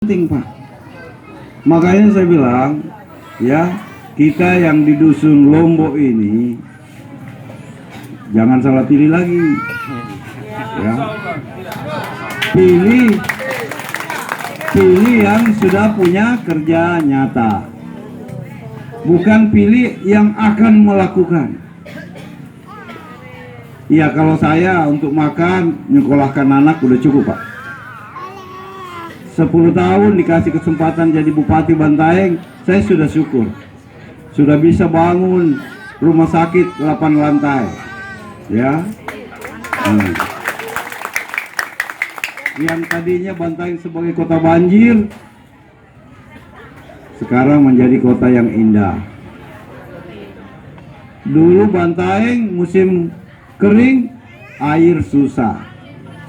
penting, Pak. Makanya saya bilang, ya, kita yang di dusun Lombok ini jangan salah pilih lagi. Ya. Pilih yang sudah punya kerja nyata. Bukan pilih yang akan melakukan. Ya, kalau saya untuk makan, nyekolahkan anak udah cukup, Pak. 10 tahun dikasih kesempatan jadi Bupati Bantaeng, saya sudah syukur. Sudah bisa bangun rumah sakit 8 lantai. Ya. Yang tadinya Bantaeng sebagai kota banjir, sekarang menjadi kota yang indah. Dulu Bantaeng musim kering, air susah.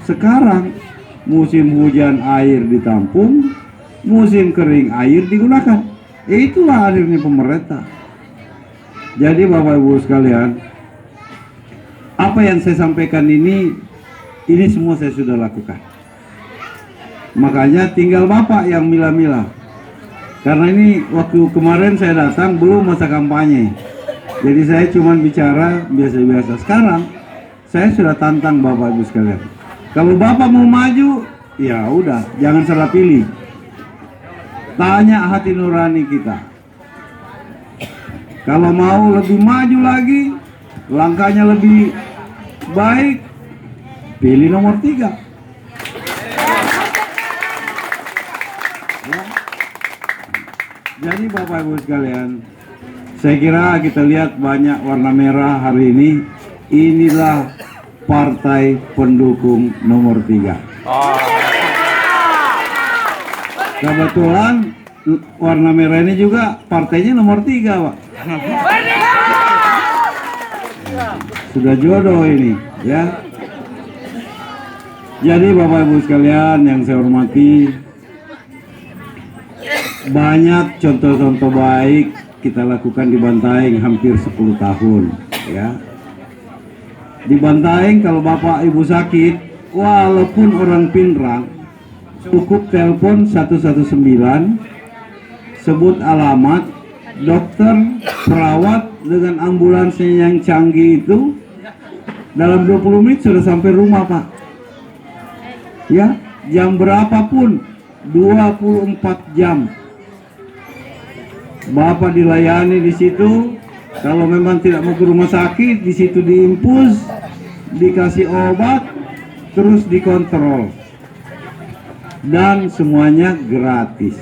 Sekarang musim hujan air ditampung, musim kering air digunakan. Itulah akhirnya pemerintah. Jadi Bapak Ibu sekalian, apa yang saya sampaikan ini semua saya sudah lakukan. Makanya tinggal Bapak yang milah-milah. Karena ini waktu kemarin saya datang belum masa kampanye. Jadi saya cuma bicara biasa-biasa. Sekarang saya sudah tantang Bapak Ibu sekalian. Kalau Bapak mau maju, ya udah, jangan salah pilih. Tanya hati nurani kita. Kalau mau lebih maju lagi, langkahnya lebih baik, pilih nomor 3. Ya. Jadi Bapak Ibu sekalian, saya kira kita lihat banyak warna merah hari ini. Inilah partai pendukung nomor 3. Kebetulan warna merah ini juga partainya nomor 3, Pak. Sudah jodoh ini, ya. Jadi Bapak Ibu sekalian yang saya hormati, banyak contoh-contoh baik kita lakukan di Bantaeng hampir 10 tahun, ya. Di Bantaeng kalau Bapak Ibu sakit, walaupun orang Pinrang, cukup telepon 119, sebut alamat, dokter, perawat dengan ambulansnya yang canggih itu dalam 20 menit sudah sampai rumah, Pak. Ya, jam berapapun, 24 jam. Bapak dilayani di situ. Kalau memang tidak mau ke rumah sakit, di situ diinfus, dikasih obat, terus dikontrol, dan semuanya gratis.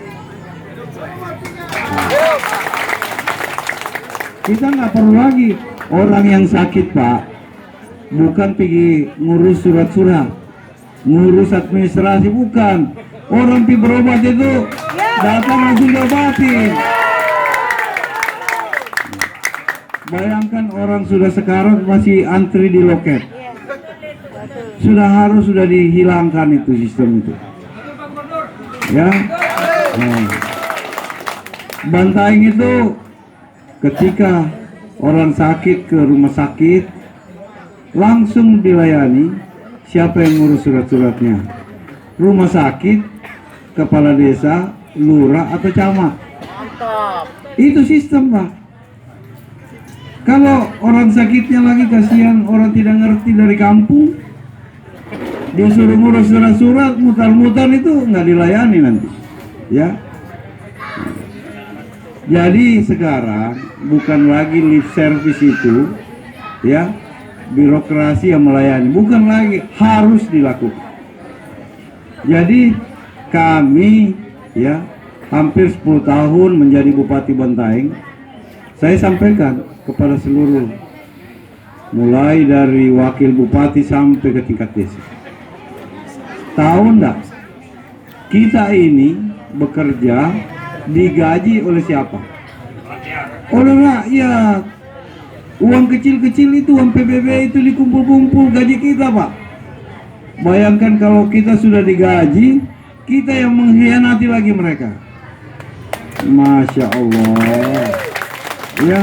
Kita nggak perlu lagi orang yang sakit, Pak, bukan pergi ngurus surat-surat, ngurus administrasi, bukan. Orang pergi berobat itu datang langsung diobatin. Bayangkan orang sudah sekarang masih antri di loket. Sudah dihilangkan itu sistem itu. Ya. Bantaeng itu ketika orang sakit ke rumah sakit langsung dilayani. Siapa yang ngurus surat-suratnya? Rumah sakit, kepala desa, lurah atau camat. Itu sistem, Pak. Kalau orang sakitnya lagi, kasihan orang tidak ngerti dari kampung, dia suruh ngurus surat-surat, mutar-mutar, itu nggak dilayani nanti, ya. Jadi sekarang bukan lagi lip service itu, ya, birokrasi yang melayani, bukan lagi, harus dilakukan. Jadi kami, ya, hampir 10 tahun menjadi Bupati Bantaeng, saya sampaikan kepada seluruh, mulai dari wakil bupati sampai ke tingkat desa. Tahu enggak, kita ini bekerja digaji oleh siapa? Oleh rakyat. Uang kecil-kecil itu, uang PBB itu dikumpul-kumpul, gaji kita, Pak. Bayangkan kalau kita sudah digaji, kita yang mengkhianati lagi mereka. Masya Allah. Ya.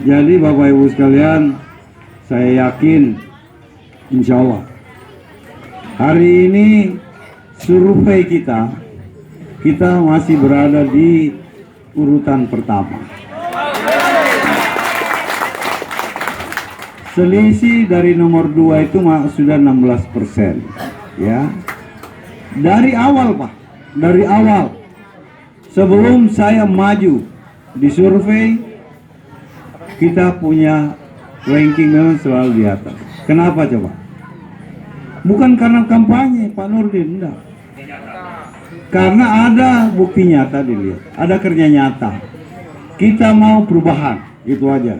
Jadi Bapak Ibu sekalian, saya yakin insya Allah hari ini survei kita masih berada di urutan pertama. Selisih dari nomor 2 itu sudah 16%, ya. Dari awal, Pak, dari awal sebelum saya maju di survei, kita punya ranking memang selalu di atas. Kenapa coba? Bukan karena kampanye, Pak Nurdin, enggak. Karena ada bukti nyata dilihat, ada kerja nyata. Kita mau perubahan, itu aja.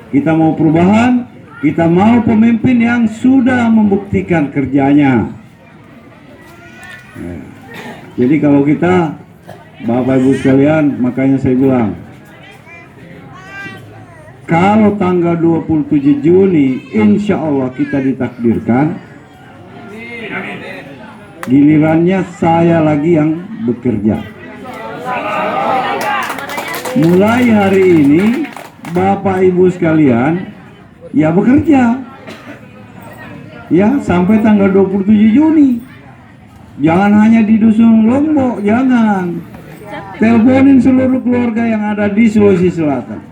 Kita mau perubahan, kita mau pemimpin yang sudah membuktikan kerjanya. Ya. Jadi kalau kita, Bapak Ibu sekalian, makanya saya bilang, kalau tanggal 27 Juni, insya Allah kita ditakdirkan, gilirannya saya lagi yang bekerja. Mulai hari ini, Bapak Ibu sekalian, ya bekerja, ya sampai tanggal 27 Juni. Jangan hanya di Dusun Lombok, jangan. Teleponin seluruh keluarga yang ada di Sulawesi Selatan.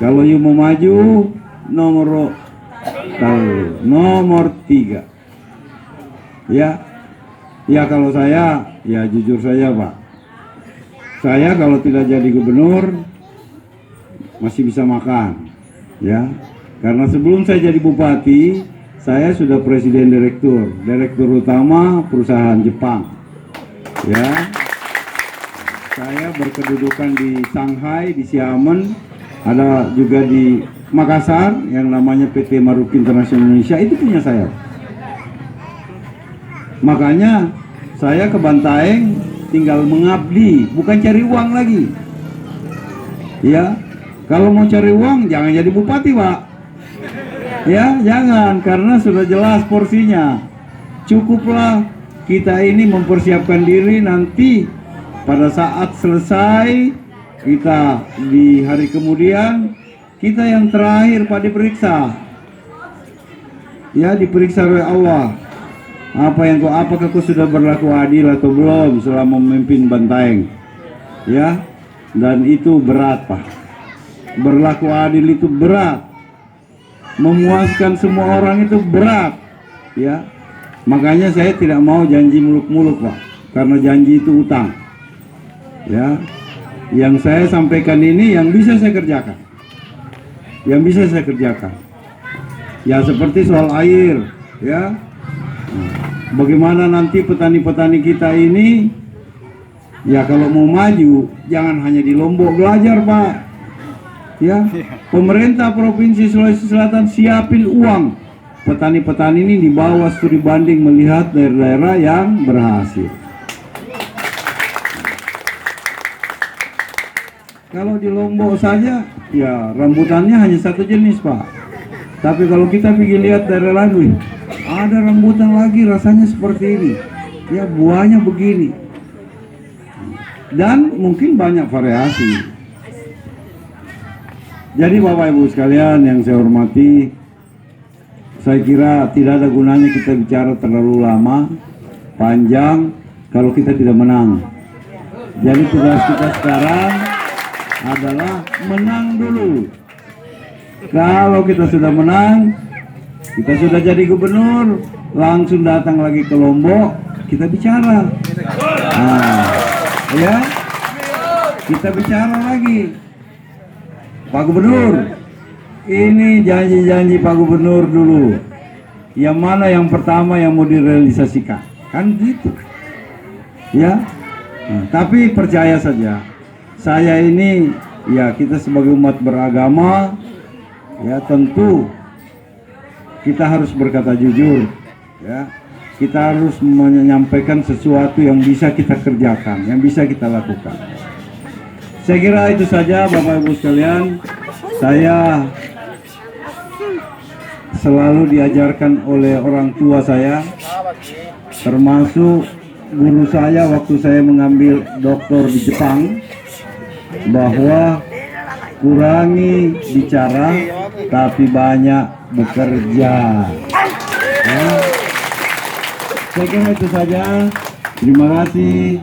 Kalau you mau maju, nomor 3. Ya kalau saya, ya jujur saja Pak, saya kalau tidak jadi gubernur masih bisa makan, ya. Karena sebelum saya jadi bupati, saya sudah presiden direktur utama perusahaan Jepang. Ya. Saya berkedudukan di Shanghai, di Xiamen, ada juga di Makassar yang namanya PT Maruk International Indonesia, itu punya saya. Makanya saya ke Bantaeng tinggal mengabdi, bukan cari uang lagi. Ya. Kalau mau cari uang jangan jadi bupati, Pak. Ya, jangan, karena sudah jelas porsinya. Cukuplah kita ini mempersiapkan diri, nanti pada saat selesai kita di hari kemudian, kita yang terakhir Pak diperiksa. Ya, diperiksa oleh Allah. Apakah kau sudah berlaku adil atau belum selama memimpin Bantaeng? Ya. Dan itu berat, Pak. Berlaku adil itu berat. Memuaskan semua orang itu berat, ya. Makanya saya tidak mau janji muluk-muluk, Pak, karena janji itu utang, ya. Yang saya sampaikan ini yang bisa saya kerjakan, ya, seperti soal air, ya. Bagaimana nanti petani-petani kita ini, ya, kalau mau maju jangan hanya di Lombok belajar, Pak. Ya, pemerintah Provinsi Sulawesi Selatan siapin uang. Petani-petani ini dibawa studi banding melihat daerah-daerah yang berhasil. Kalau di Lombok saja, ya rambutannya hanya satu jenis, Pak. Tapi kalau kita pergi lihat daerah lain, ada rambutan lagi rasanya seperti ini. Ya, buahnya begini. Dan mungkin banyak variasi. Jadi Bapak Ibu sekalian yang saya hormati, saya kira tidak ada gunanya kita bicara terlalu lama, panjang, kalau kita tidak menang. Jadi tugas kita sekarang adalah menang dulu. Kalau kita sudah menang, kita sudah jadi gubernur, langsung datang lagi ke Lombok, kita bicara. Nah, ya, kita bicara lagi. Pak Gubernur, ini janji-janji Pak Gubernur dulu. Yang mana yang pertama yang mau direalisasikan? Kan gitu. Ya. Nah, tapi percaya saja, saya ini, ya, kita sebagai umat beragama, ya, tentu kita harus berkata jujur, ya. Kita harus menyampaikan sesuatu yang bisa kita kerjakan, yang bisa kita lakukan. Saya kira itu saja Bapak Ibu sekalian. Saya selalu diajarkan oleh orang tua saya, termasuk guru saya waktu saya mengambil doktor di Jepang, bahwa kurangi bicara tapi banyak bekerja. Ya. Saya kira itu saja. Terima kasih.